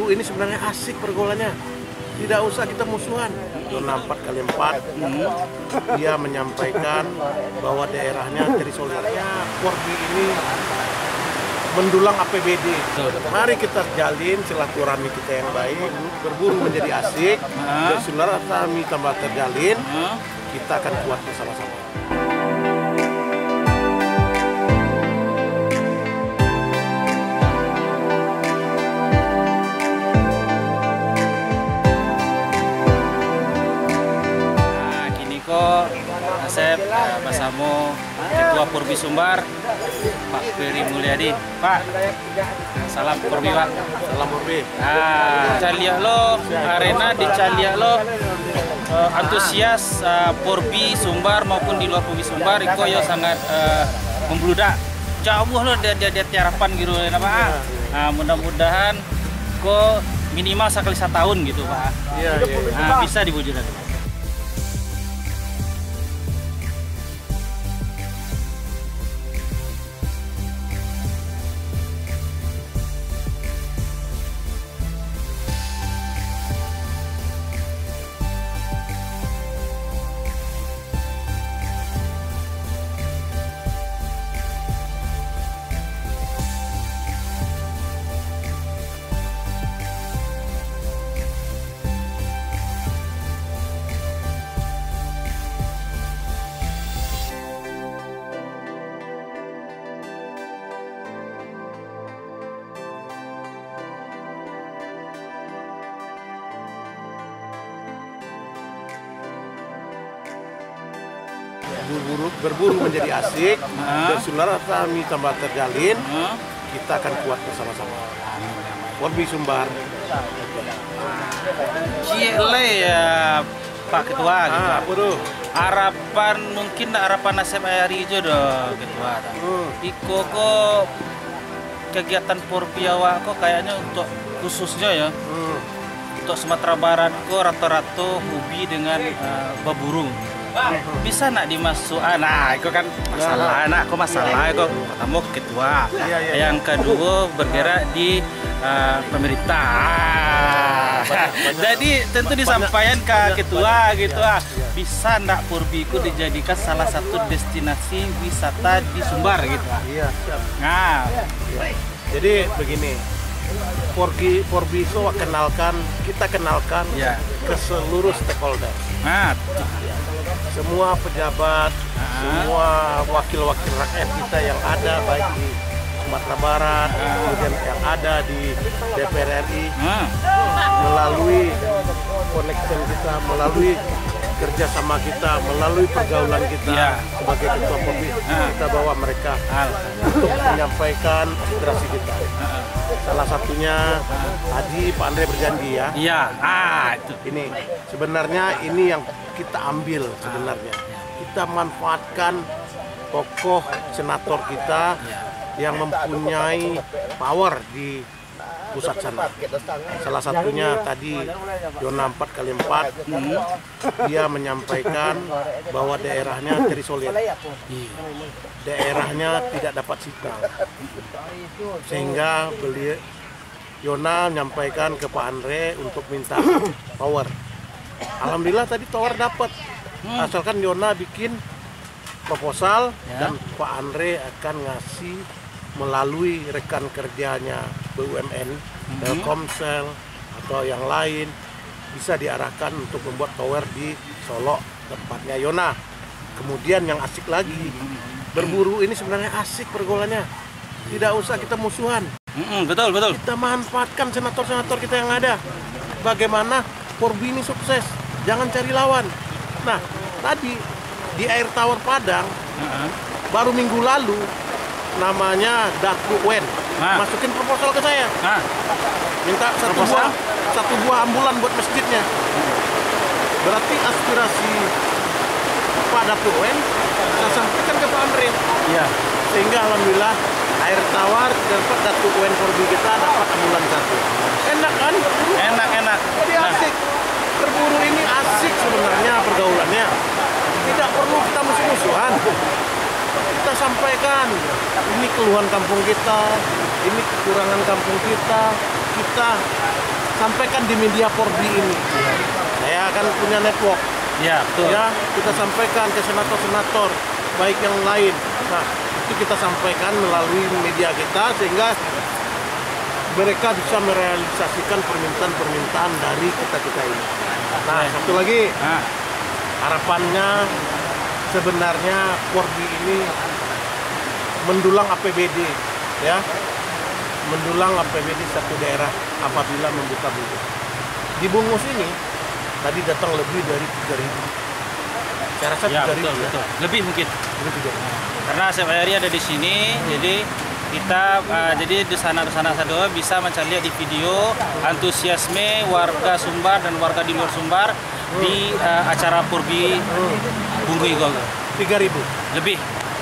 Berburu ini sebenarnya asik pergaulannya. Tidak usah kita musuhan. Zona 4x4 dia menyampaikan bahwa daerahnya terisolir. Porbi ini mendulang APBD. Mari kita jalin silaturahmi kita yang baik. Berburu menjadi asik. Silaturahmi tambah terjalin. Kita akan kuat bersama-sama. Asep, Mas Amo, Ketua Porbi Sumbar, Pak Ferry Mulyadi. Pak, salam Porbi, Pak. Salam Porbi. Caliak lo, arena di Caliak lo, antusias Porbi Sumbar maupun di luar Porbi Sumbar, itu ya sangat membludak. Jauh lo dari harapan gitu, Pak. Mudah-mudahan kok minimal sekali setahun gitu, Pak. Iya. Bisa diwujudkan. Berburu menjadi asik, silaturahmi tambah terjalin, kita akan kuat bersama-sama. Porbi Sumbar. Cile ya Pak Ketua gitu. Harapan mungkin harapan Asep hari itu doh Ketua. Iko kok kegiatan Porbi awak kok kayaknya untuk khususnya ya. Untuk Sumatera Barat kok rata-rata hobi dengan berburu. Bisa nak dimasuk itu kan masalah itu pertama ketua yang kedua bergerak di pemerintah jadi tentu disampaikan ke ketua gitu bisa nak Porbi itu dijadikan salah satu destinasi wisata di Sumbar gitu. Jadi begini, Porbi itu kita kenalkan ke seluruh stakeholder. Semua pejabat, semua wakil-wakil rakyat kita yang ada baik di Sumatera Barat, kemudian yang ada di DPR RI, melalui connection kita, melalui kerjasama kita, melalui pergaulan kita sebagai ketua Porbi, kita bawa mereka untuk menyampaikan aspirasi kita. Salah satunya tadi Pak Andre berjanji ya. Itu. Ini sebenarnya ini yang kita ambil sebenarnya. Kita manfaatkan tokoh senator kita yang mempunyai power di pusat sana. Salah satunya tadi zona 4x4 dia menyampaikan bahwa daerahnya terisolir. Daerahnya tidak dapat signal. Sehingga beliau Yona menyampaikan ke Pak Andre untuk minta tower. Alhamdulillah tadi tower dapat. Asalkan Yona bikin proposal dan Pak Andre akan ngasih melalui rekan kerjanya BUMN, Telkomsel atau yang lain bisa diarahkan untuk membuat tower di Solo tempatnya Yona. Kemudian yang asik lagi, berburu ini sebenarnya asik pergaulannya. Tidak usah kita musuhan. Betul. Kita manfaatkan senator-senator kita yang ada. Bagaimana Porbi ini sukses, jangan cari lawan. Nah, tadi di Air Tawar Padang, baru minggu lalu, namanya Datu Wen, masukin proposal ke saya. Minta satu buah ambulan buat masjidnya. Berarti aspirasi Pak Datu Wen saya sampaikan ke Pak Andre. Sehingga alhamdulillah Air Tawar dapat Datu Wen Porbi kita dapat ambulan 1. Enak kan? Enak. Jadi asik. Berburu ini asik sebenarnya pergaulannya. Tidak perlu kita musuh-musuhan. Kita sampaikan, ini keluhan kampung kita, ini kekurangan kampung kita. kita sampaikan di media Porbi ini. Saya akan punya network. Ya, betul. Ya, kita sampaikan ke senator-senator baik yang lain. Nah, itu kita sampaikan melalui media kita sehingga mereka bisa merealisasikan permintaan-permintaan dari kita ini. Nah, satu lagi, harapannya sebenarnya Porbi ini mendulang APBD, ya, mendulang APBD satu daerah apabila membuka Bungus. Di Bungus ini tadi datang lebih dari 3.000. Saya rasa 3.000. Betul. Lebih mungkin. Lebih 3.000. Karena ASEP di sini, jadi kita jadi di sana saja bisa mencari di video antusiasme warga Sumbar dan warga di luar Sumbar di acara Porbi Bungu Igo. 3.000.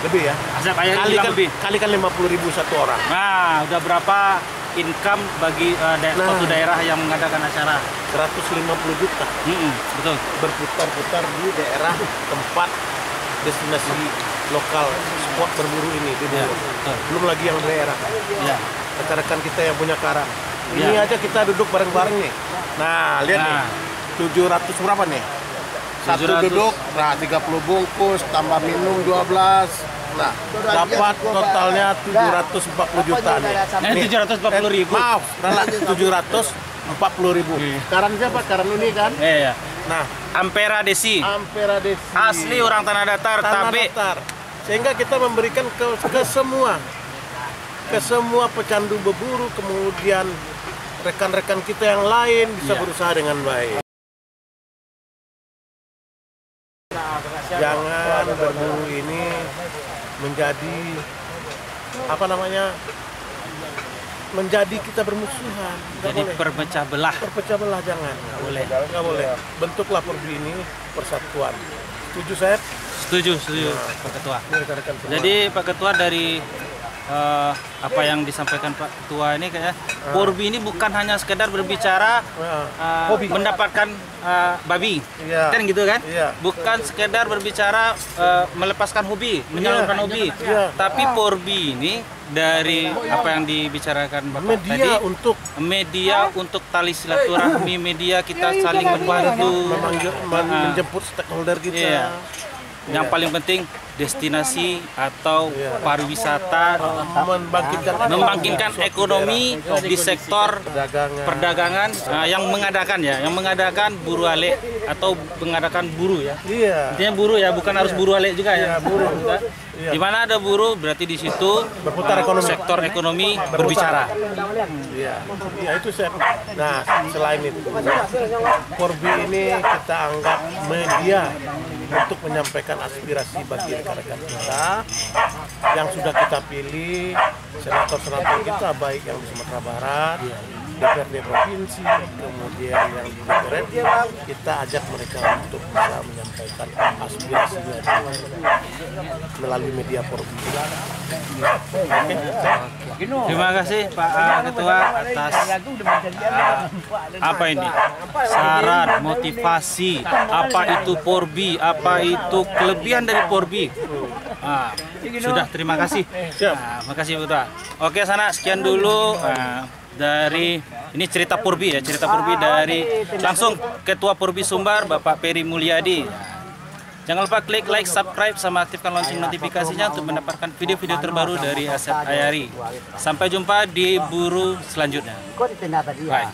Lebih ya. ASEP bilang lebih. Kalikan 50.000 satu orang. Nah, udah berapa income bagi suatu daerah yang mengadakan acara? 150 juta. Betul. Berputar-putar di daerah tempat destinasi lokal spot berburu ini di Bungus. Belum lagi yang daerah. Ya. Rekan-rekan kita yang punya karang. Ini aja kita duduk bareng-bareng nih. Nah, lihat nih. 700 berapa nih? Satu 700. duduk, nah 30 bungkus, tambah minum 12. Nah, dapat totalnya 740 juta nih. 740.000. Maaf, salah 740.000. Karan siapa? Karan ini kan? Iya. Nah, Ampera Desi. Asli orang Tanah Datar, Tabe. Sehingga kita memberikan ke semua pecandu berburu, kemudian rekan-rekan kita yang lain bisa berusaha dengan baik. Jangan berburu ini menjadi menjadi kita bermusuhan. Jadi perpecah belah. Perpecah belah jangan. Nggak boleh. Bentuklah Porbi ini persatuan. Setuju saya? Setuju Pak Ketua. Jadi Pak Ketua dari apa yang disampaikan Pak Ketua ini kayak Porbi ini bukan hanya sekedar berbicara mendapatkan babi, kan gitu kan? Bukan sekedar berbicara melepaskan hobi, menyalurkan hobi, tapi Porbi ini dari apa yang dibicarakan Bapak tadi, media untuk tali silaturahmi, media kita saling membantu, menjemput stakeholder kita. Yang paling penting destinasi atau pariwisata, membangkitkan ekonomi di sektor perdagangan yang mengadakan buru ale atau mengadakan buru ya. Intinya buru ya, bukan harus buru ale juga ya. Buru. Di mana ada buruh berarti di situ berputar ekonomi. Sektor ekonomi berbicara. Iya, itu saya. Nah, selain itu, Porbi ini kita anggap media untuk menyampaikan aspirasi bagi rekan-rekan kita yang sudah kita pilih, senator-senator kita baik yang di Sumatera Barat, DPRD provinsi, kemudian yang di DPR, kita ajak mereka untuk bisa menyampaikan aspirasinya melalui media Porbi. Terima kasih Pak Ketua atas apa ini saran, motivasi, apa itu Porbi, apa itu kelebihan dari Porbi. Sudah, terima kasih. Makasih Pak Ketua. Oke sana, sekian dulu dari ini cerita Porbi ya, cerita Porbi dari langsung Ketua Porbi Sumbar Bapak Peri Mulyadi. Jangan lupa klik like, subscribe, sama aktifkan lonceng notifikasinya untuk mendapatkan video-video terbaru dari ASEP Ayari. Sampai jumpa di buru selanjutnya. Bye.